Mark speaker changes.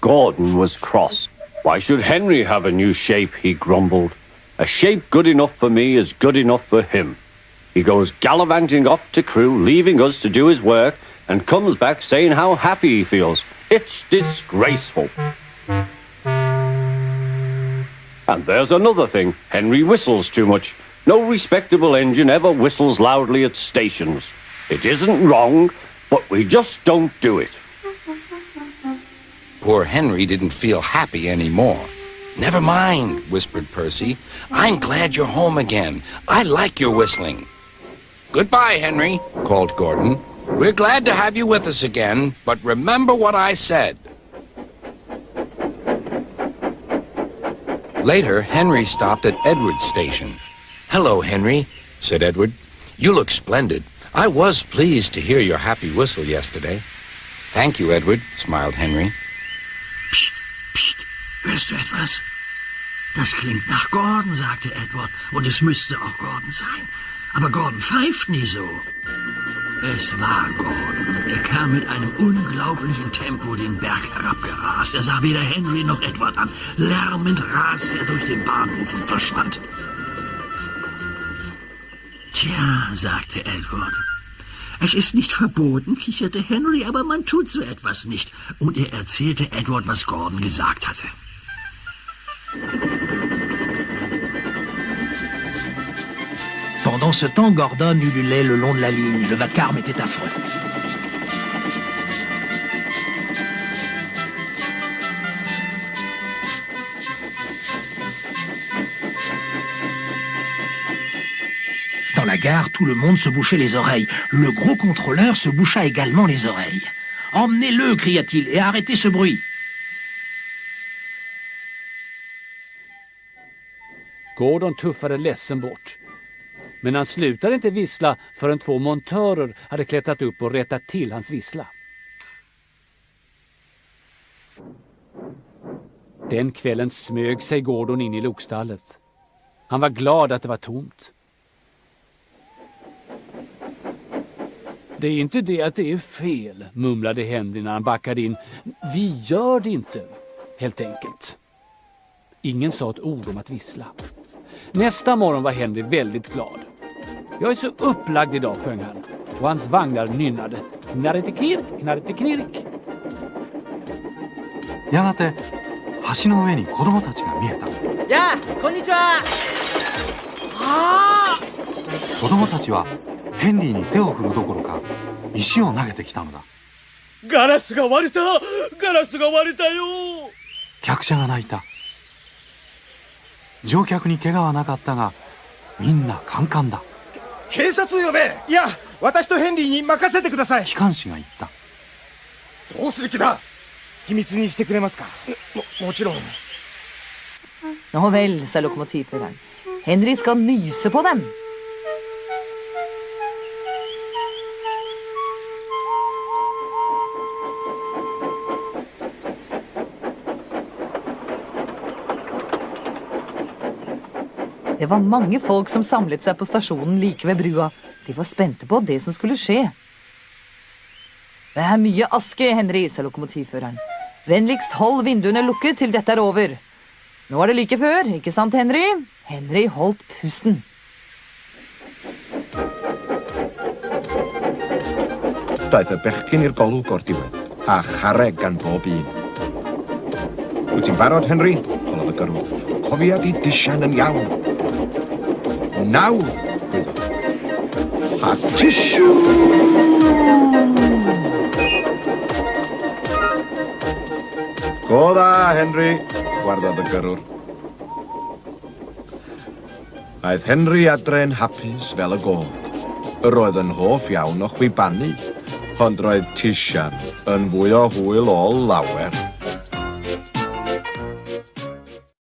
Speaker 1: Gordon was cross. Why should Henry have a new shape, he grumbled. A shape good enough for me is good enough for him. He goes gallivanting off to crew, leaving us to do his work, and comes back saying how happy he feels. It's disgraceful. And there's another thing. Henry whistles too much. No respectable engine ever whistles loudly at stations. It isn't wrong, but we just don't do it.
Speaker 2: Poor Henry didn't feel happy anymore. Never mind, whispered Percy. I'm glad you're home again. I like your whistling. Goodbye, Henry, called Gordon. We're glad to have you with us again, but remember what I said. Later, Henry stopped at Edward's station. Hello, Henry, said Edward. You look splendid. I was pleased to hear your happy whistle yesterday. Thank you, Edward, smiled Henry.
Speaker 3: Psst, psst, hörst du etwas? Das klingt nach Gordon, sagte Edward, und es müsste auch Gordon sein. Aber Gordon pfeift nie so. Es war Gordon. Er kam mit einem unglaublichen Tempo den Berg herabgerast. Er sah weder Henry noch Edward an. Lärmend raste er durch den Bahnhof und verschwand. Tja, sagte Edward. Es ist nicht verboten, kicherte Henry, aber man tut so etwas nicht. Und er erzählte Edward, was Gordon gesagt hatte.
Speaker 4: Pendant ce temps, Gordon ululait le long de la ligne. Le vacarme était affreux. Dans la gare, tout le monde se bouchait les oreilles. Le gros contrôleur se boucha également les oreilles. « Emmenez-le » cria-t-il, « et arrêtez ce bruit !»
Speaker 5: Gordon tuffade ledsen bort. Men han slutade inte vissla förrän 2 montörer hade klättrat upp och rättat till hans vissla. Den kvällen smög sig Gordon in i lokstallet. Han var glad att det var tomt. Det är inte det att det är fel, mumlade Henry när han backade in. Vi gör det inte, helt enkelt. Ingen sa ett ord om att vissla. Nästa morgon var Henry väldigt glad. Jag är så upplagd idag, sjöng han. Och hans vagnar nynnade. Knarreteknirk, knarreteknirk.
Speaker 6: やがて橋の上に子供たちが見えた。
Speaker 7: やあ、こんにちは。ああ。
Speaker 6: 子供たちはヘンリーに手を振るどころか石を投げてきたのだ。
Speaker 7: ガラスが割れた。ガラスが割れたよ。
Speaker 6: 客車が泣いた。乗客に怪我はなかったが、みんなカンカンだ。
Speaker 7: 警察呼べ。いや、私とヘンリーに任せてください。
Speaker 6: 機関士が言った。
Speaker 7: どうする気だ。秘密にしてくれますか。もちろん。
Speaker 8: Nå vel, sa lokomotivføreren. Henry skal nyse på dem. Det var mange folk som samlet seg på stasjonen like ved brua. De var spente på det som skulle skje. Det er mye aske, Henry, sa lokomotivføreren. Vennligst hold vinduene lukket til dette er over. Nå er det like før, ikke sant, Henry? Henry holdt pusten.
Speaker 9: Daeth y bechgyn i'r golwg o'r diwedd, a charreg gan bob un. Wyt ti'n barod, Henry? Holodd y gyrw. Cofia di disian yn iawn. Naw, gwyddo. A tissue! Go dda, Henry, chwarddodd y gyrwr. Aeth Henry adre'n hapus fel y gog. Yr oedd yn hoff iawn o chwibanu, ond roedd tisian yn fwy o hwyl o lawer.